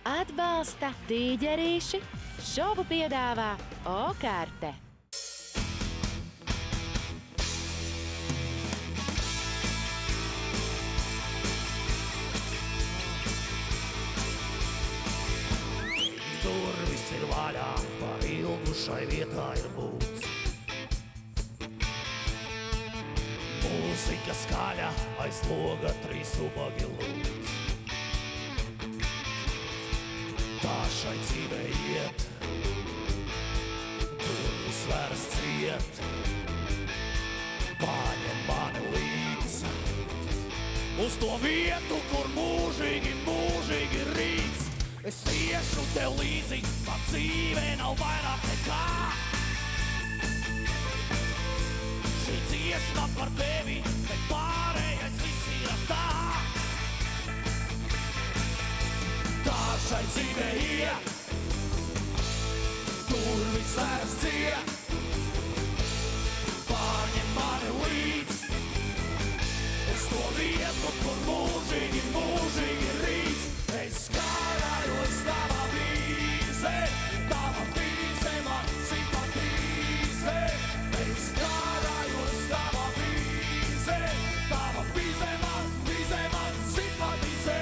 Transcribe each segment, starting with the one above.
Atbalsta tīģerīši, šovu piedāvā O-karte. Durvis ir vaļā, par ilgu šai vietā ir būts. Mūzika skaļa, aiz loga trīs ubagi lūdz. Tā šai dzīvē iet, durvis veras ciet. Paņem mani līdz uz to vietu, kur mūžīgi, mūžīgi rīts. Es iešu tev līdzi, man dzīvē nav vairāk nekā. Šī dziesma par tevi, bet pārējais viss ir ar tā. Tā šai dzīvē iet, durvis veras ciet. Pārņem mani līdz uz to vietu, kur mūžīgi, mūžīgi rīts. Es karājos tava vīze, man simpatīze. Es karājos tava vīze, man simpatīze.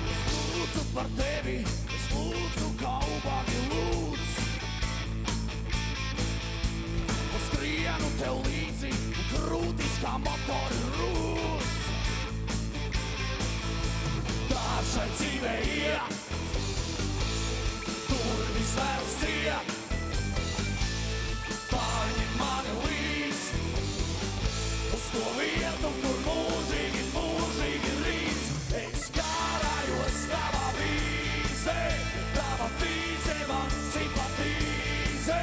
Es lūdzu par tevi, es lūdzu kā ubagi lūdz. Un skrienu tev līdzi, krūtis kā motori rūdz. Tā šai dzīvē iet, durvis veras ciet. Paņem mani līdz uz to vietu, kur mūžīgi, mūžīgi rīts. Es karājos tava vīze, man simpatīze.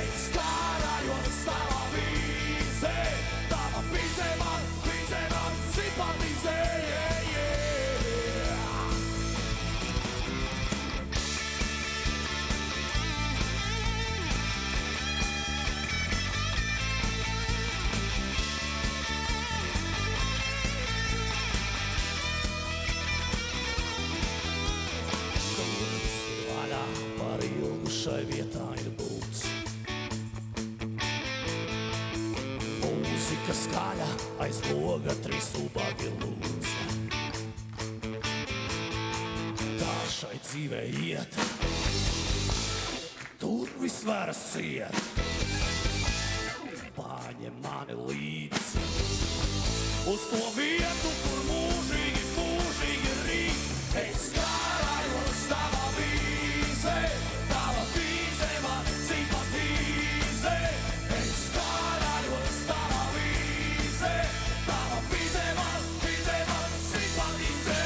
Es karājos tava vīze, man simpatīze. Par ilgu šai vietā ir būts. Mūzika skaļa, aiz loga trīs ubagi lūdz. Tā šai dzīvē iet, durvis veras ciet. Paņem mani līdz uz to vietu, kur mūžīgi, mūžīgi rīts. Es karājos tava vīze, man simpatīze. Es karājos tava vīze, man simpatīze.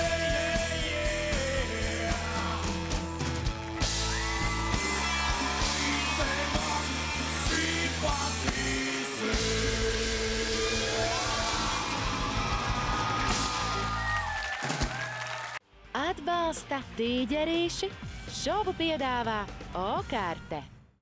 Atbalsta tīģerīši, šovu piedāvā O-karte.